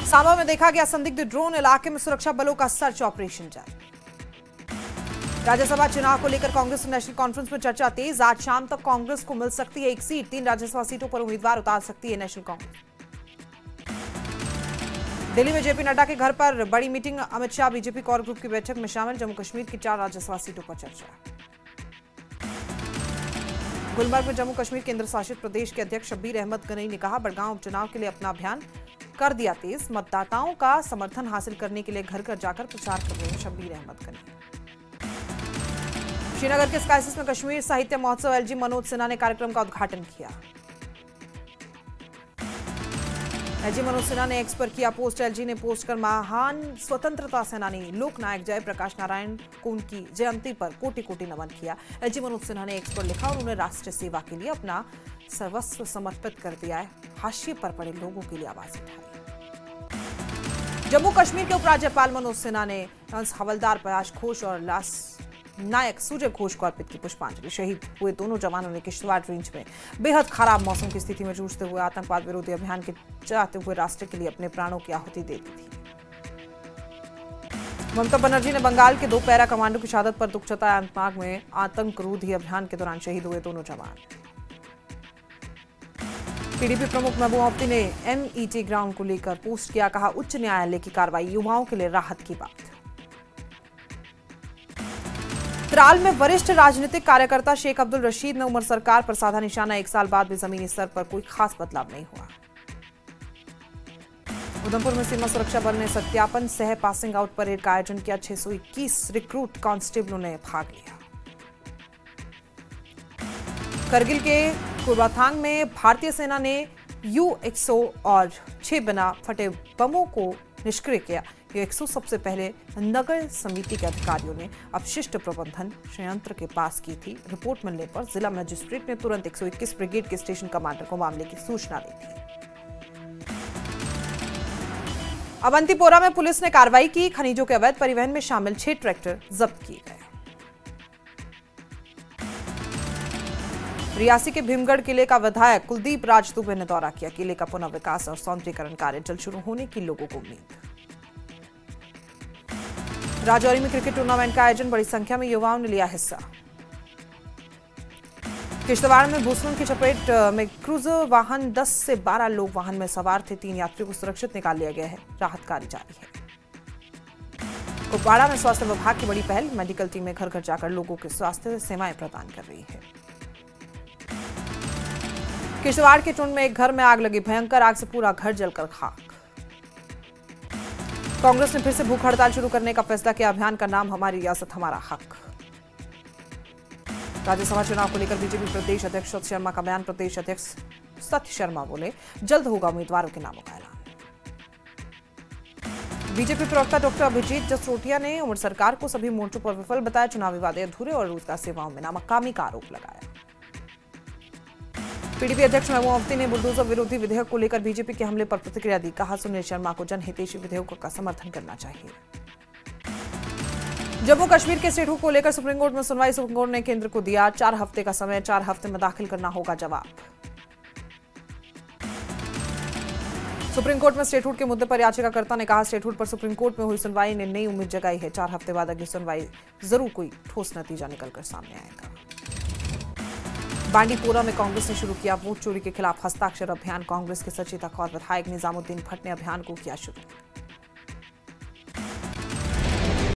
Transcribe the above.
सांबा में देखा गया संदिग्ध ड्रोन, इलाके में सुरक्षा बलों का सर्च ऑपरेशन जारी। राज्यसभा चुनाव को लेकर कांग्रेस नेशनल कॉन्फ्रेंस में चर्चा तेज। आज शाम तक कांग्रेस को मिल सकती है एक सीट। 3 राज्यसभा सीटों पर उम्मीदवार उतार सकती है नेशनल कांग्रेस। दिल्ली में जेपी नड्डा के घर पर बड़ी meeting, Amit Shah BJP core group की बैठक में शामिल। जम्मू कश्मीर की 4 राज्यसभा सीटों पर चर्चा। गुलमर्ग में जम्मू कश्मीर केंद्र शासित प्रदेश के अध्यक्ष शब्बीर अहमद गनई ने कहा, बड़गांव उपचुनाव के लिए अपना अभियान कर दिया तेज। मतदाताओं का समर्थन हासिल करने के लिए घर घर जाकर प्रचार कर रहे हैं शब्बीर अहमद गनई। श्रीनगर के स्काईसेस में कश्मीर साहित्य महोत्सव, एलजी मनोज सिन्हा ने कार्यक्रम का उद्घाटन किया। एलजी मनोज सिन्हा ने एक्स पर किया पोस्ट। एलजी ने पोस्ट कर महान स्वतंत्रता सेनानी लोकनायक जयप्रकाश नारायण को उनकी जयंती पर कोटि कोटि नमन किया। एलजी मनोज सिन्हा ने एक्स पर लिखा, उन्होंने राष्ट्र सेवा के लिए अपना सर्वस्व समर्पित कर दिया है। हाशिए पर पड़े लोगों के लिए आवाज उठाई। जम्मू कश्मीर के उपराज्यपाल मनोज सिन्हा ने हंस हवलदार प्रयास घोष और लास नायक सूर्य घोष को अर्पित की पुष्पांजलि। शहीद हुए दोनों जवानों ने किश्तवाड़ रेंज में बेहद खराब मौसम की स्थिति में जूझते हुए आतंकवाद विरोधी अभियान के चलाते हुए राष्ट्र के लिए अपने प्राणों की आहुति दे दी थी। ममता बनर्जी ने बंगाल के 2 पैरा कमांडो की शहादत पर दुख जताया। अनंतनाग में आतंक रोधी अभियान के दौरान शहीद हुए दोनों जवान। पीडीपी प्रमुख महबूबा मुफ्ती ने एमईटी ग्राउंड को लेकर पोस्ट किया, कहा उच्च न्यायालय की कार्रवाई युवाओं के लिए राहत की बात। त्राल में वरिष्ठ राजनीतिक कार्यकर्ता शेख अब्दुल रशीद ने उमर सरकार पर साधा निशाना। 1 साल बाद भी जमीनी स्तर पर कोई खास बदलाव नहीं हुआ। उधमपुर में सीमा सुरक्षा बल ने सत्यापन सह पासिंग आउट परेड का आयोजन किया। 621 रिक्रूट कांस्टेबलों ने भाग लिया। करगिल के कुर्बाथांग में भारतीय सेना ने U-100 और 6 बिना फटे बमों को निष्क्रिय किया। U-100 सबसे पहले नगर समिति के अधिकारियों ने अपशिष्ट प्रबंधन संयंत्र के पास की थी। रिपोर्ट मिलने पर जिला मजिस्ट्रेट ने तुरंत 121 ब्रिगेड के स्टेशन कमांडर को मामले की सूचना दी थी। अवंतीपोरा में पुलिस ने कार्रवाई की। खनिजों के अवैध परिवहन में शामिल 6 ट्रैक्टर जब्त किए गए। रियासी के भीमगढ़ किले का विधायक कुलदीप राज दुबे ने दौरा किया। किले का पुनः विकास और सौंदर्यीकरण कार्य जल्द शुरू होने की लोगों को उम्मीद। राजौरी में क्रिकेट टूर्नामेंट का आयोजन, बड़ी संख्या में युवाओं ने लिया हिस्सा। किश्तवाड़ में भूस्खलन की चपेट में क्रूजर वाहन, 10 से 12 लोग वाहन में सवार थे। 3 यात्रियों को सुरक्षित निकाल लिया गया है। राहत कार्य जारी है। कुपवाड़ा में स्वास्थ्य विभाग की बड़ी पहल, मेडिकल टीमें घर घर जाकर लोगों के स्वास्थ्य सेवाएं प्रदान कर रही है। किश्तवाड़ के टुंड में एक घर में आग लगी। भयंकर आग से पूरा घर जलकर खाक। कांग्रेस ने फिर से भूख हड़ताल शुरू करने का फैसला किया। अभियान का नाम हमारी रियासत हमारा हक। राज्यसभा चुनाव को लेकर बीजेपी प्रदेश अध्यक्ष सत्य शर्मा का बयान। प्रदेश अध्यक्ष सत्य शर्मा बोले, जल्द होगा उम्मीदवारों के नामों का ऐलान। बीजेपी प्रवक्ता डॉक्टर अभिजीत जसरोटिया ने उमर सरकार को सभी मोर्चों पर विफल बताया। चुनावी वादे अधूरे और रोजगार सेवाओं में नाकामी का आरोप लगाया। पीडीपी अध्यक्ष महबूबा मुफ्ती ने बुलडोजर विरोधी विधेयक को लेकर बीजेपी के हमले पर प्रतिक्रिया दी। कहा, सुनील शर्मा को जनहितैषी विधेयकों का समर्थन करना चाहिए। जम्मू कश्मीर के स्टेटहुड को लेकर सुप्रीम कोर्ट में सुनवाई। सुप्रीम कोर्ट ने केंद्र को दिया 4 हफ्ते का समय। 4 हफ्ते में दाखिल करना होगा जवाब। सुप्रीम कोर्ट में स्टेटहुड के मुद्दे पर याचिकाकर्ता ने कहा, स्टेटहुड पर सुप्रीम कोर्ट में हुई सुनवाई ने नई उम्मीद जगाई है। 4 हफ्ते बाद अगली सुनवाई जरूर कोई ठोस नतीजा निकलकर सामने आएगा। बांडीपोरा में कांग्रेस ने शुरू किया वोट चोरी के खिलाफ हस्ताक्षर अभियान। कांग्रेस के सचेतक और विधायक निजामुद्दीन भट्ट ने अभियान को किया शुरू।